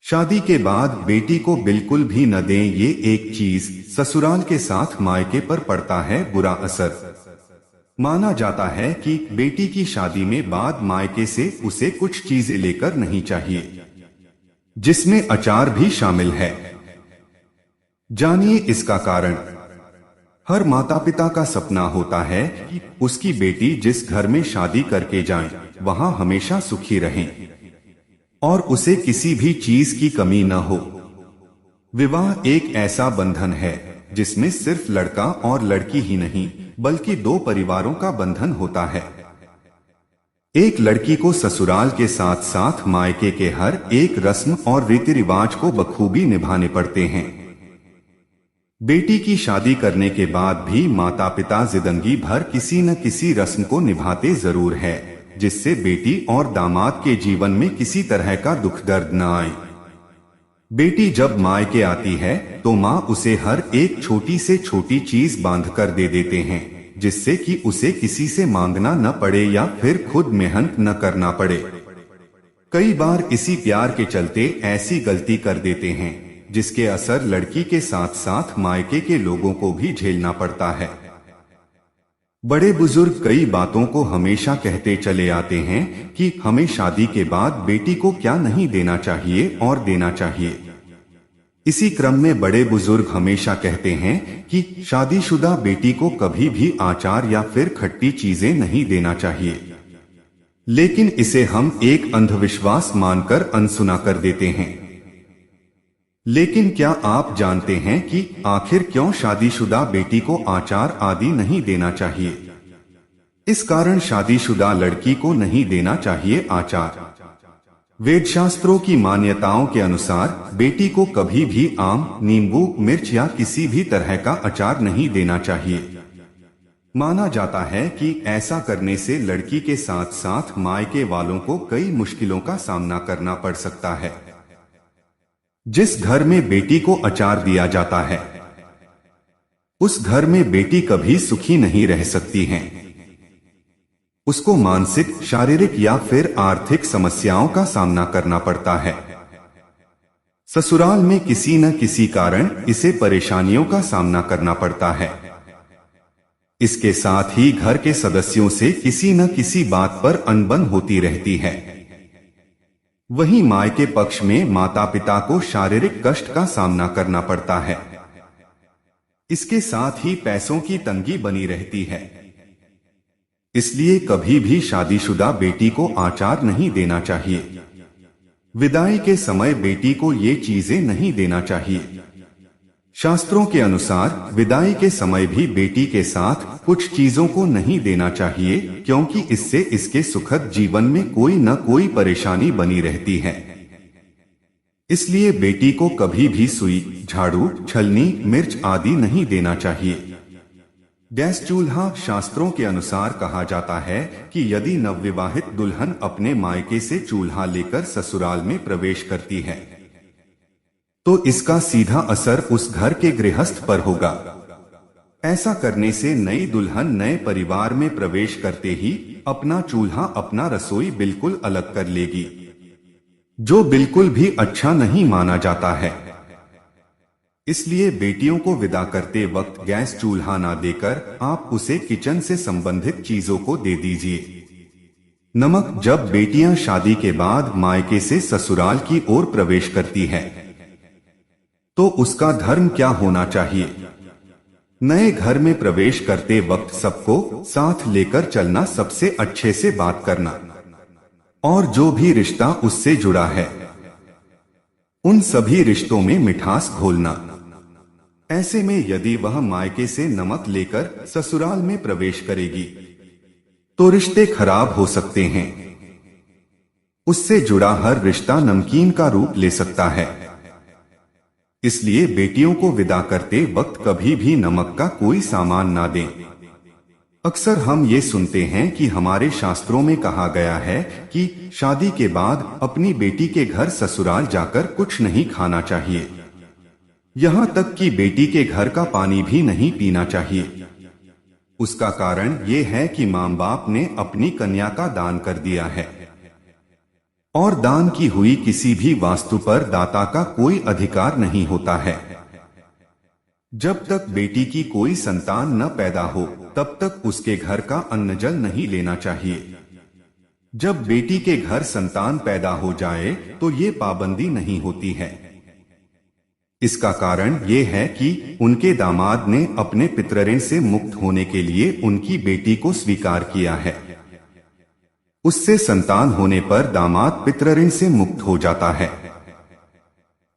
शादी के बाद बेटी को बिल्कुल भी न दें, ये एक चीज ससुराल के साथ मायके पर पड़ता है बुरा असर। माना जाता है कि बेटी की शादी में बाद मायके से उसे कुछ चीजें लेकर नहीं चाहिए, जिसमें अचार भी शामिल है। जानिए इसका कारण। हर माता पिता का सपना होता है कि उसकी बेटी जिस घर में शादी करके जाए वहां हमेशा सुखी रहे और उसे किसी भी चीज की कमी न हो। विवाह एक ऐसा बंधन है जिसमें सिर्फ लड़का और लड़की ही नहीं बल्कि दो परिवारों का बंधन होता है। एक लड़की को ससुराल के साथ साथ मायके के हर एक रस्म और रीति रिवाज को बखूबी निभाने पड़ते हैं। बेटी की शादी करने के बाद भी माता पिता जिंदगी भर किसी न किसी रस्म को निभाते जरूर है, जिससे बेटी और दामाद के जीवन में किसी तरह का दुख दर्द न आए। बेटी जब मायके आती है तो माँ उसे हर एक छोटी से छोटी चीज बांध कर दे देते हैं, जिससे कि उसे किसी से मांगना न पड़े या फिर खुद मेहनत न करना पड़े। कई बार इसी प्यार के चलते ऐसी गलती कर देते हैं जिसके असर लड़की के साथ साथ मायके के लोगों को भी झेलना पड़ता है। बड़े बुजुर्ग कई बातों को हमेशा कहते चले आते हैं कि हमें शादी के बाद बेटी को क्या नहीं देना चाहिए और देना चाहिए। इसी क्रम में बड़े बुजुर्ग हमेशा कहते हैं कि शादीशुदा बेटी को कभी भी आचार या फिर खट्टी चीजें नहीं देना चाहिए, लेकिन इसे हम एक अंधविश्वास मानकर अनसुना कर देते हैं। लेकिन क्या आप जानते हैं कि आखिर क्यों शादीशुदा बेटी को आचार आदि नहीं देना चाहिए? इस कारण शादीशुदा लड़की को नहीं देना चाहिए आचार। वेद शास्त्रों की मान्यताओं के अनुसार बेटी को कभी भी आम, नींबू, मिर्च या किसी भी तरह का अचार नहीं देना चाहिए। माना जाता है कि ऐसा करने से लड़की के साथ साथ मायके वालों को कई मुश्किलों का सामना करना पड़ सकता है। जिस घर में बेटी को अचार दिया जाता है उस घर में बेटी कभी सुखी नहीं रह सकती है। उसको मानसिक, शारीरिक या फिर आर्थिक समस्याओं का सामना करना पड़ता है। ससुराल में किसी न किसी कारण इसे परेशानियों का सामना करना पड़ता है। इसके साथ ही घर के सदस्यों से किसी न किसी बात पर अनबन होती रहती है। वहीं मायके पक्ष में माता पिता को शारीरिक कष्ट का सामना करना पड़ता है। इसके साथ ही पैसों की तंगी बनी रहती है। इसलिए कभी भी शादीशुदा बेटी को आचार नहीं देना चाहिए। विदाई के समय बेटी को ये चीजें नहीं देना चाहिए। शास्त्रों के अनुसार विदाई के समय भी बेटी के साथ कुछ चीजों को नहीं देना चाहिए, क्योंकि इससे इसके सुखद जीवन में कोई न कोई परेशानी बनी रहती है। इसलिए बेटी को कभी भी सुई, झाड़ू, छलनी, मिर्च आदि नहीं देना चाहिए। गैस चूल्हा। शास्त्रों के अनुसार कहा जाता है कि यदि नवविवाहित दुल्हन अपने मायके से चूल्हा लेकर ससुराल में प्रवेश करती है तो इसका सीधा असर उस घर के गृहस्थ पर होगा। ऐसा करने से नई दुल्हन नए परिवार में प्रवेश करते ही अपना चूल्हा, अपना रसोई बिल्कुल अलग कर लेगी, जो बिल्कुल भी अच्छा नहीं माना जाता है। इसलिए बेटियों को विदा करते वक्त गैस चूल्हा ना देकर आप उसे किचन से संबंधित चीजों को दे दीजिए। नमक। जब बेटियां शादी के बाद मायके से ससुराल की ओर प्रवेश करती है तो उसका धर्म क्या होना चाहिए? नए घर में प्रवेश करते वक्त सबको साथ लेकर चलना, सबसे अच्छे से बात करना और जो भी रिश्ता उससे जुड़ा है उन सभी रिश्तों में मिठास घोलना। ऐसे में यदि वह मायके से नमक लेकर ससुराल में प्रवेश करेगी तो रिश्ते खराब हो सकते हैं। उससे जुड़ा हर रिश्ता नमकीन का रूप ले सकता है। इसलिए बेटियों को विदा करते वक्त कभी भी नमक का कोई सामान ना दें। अक्सर हम ये सुनते हैं कि हमारे शास्त्रों में कहा गया है कि शादी के बाद अपनी बेटी के घर ससुराल जाकर कुछ नहीं खाना चाहिए। यहाँ तक कि बेटी के घर का पानी भी नहीं पीना चाहिए। उसका कारण ये है कि मां बाप ने अपनी कन्या का दान कर दिया है। और दान की हुई किसी भी वास्तु पर दाता का कोई अधिकार नहीं होता है। जब तक बेटी की कोई संतान न पैदा हो तब तक उसके घर का अन्न जल नहीं लेना चाहिए। जब बेटी के घर संतान पैदा हो जाए तो ये पाबंदी नहीं होती है। इसका कारण ये है कि उनके दामाद ने अपने पितृऋण से मुक्त होने के लिए उनकी बेटी को स्वीकार किया है। उससे संतान होने पर दामाद पितृऋण से मुक्त हो जाता है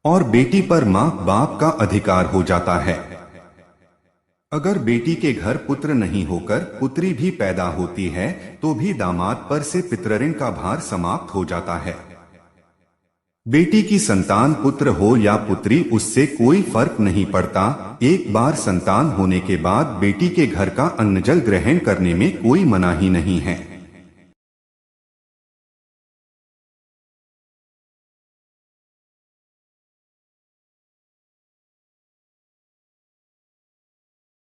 और बेटी पर मां बाप का अधिकार हो जाता है। अगर बेटी के घर पुत्र नहीं होकर पुत्री भी पैदा होती है तो भी दामाद पर से पितृऋण का भार समाप्त हो जाता है। बेटी की संतान पुत्र हो या पुत्री उससे कोई फर्क नहीं पड़ता। एक बार संतान होने के बाद बेटी के घर का अन्न जल ग्रहण करने में कोई मनाही नहीं है।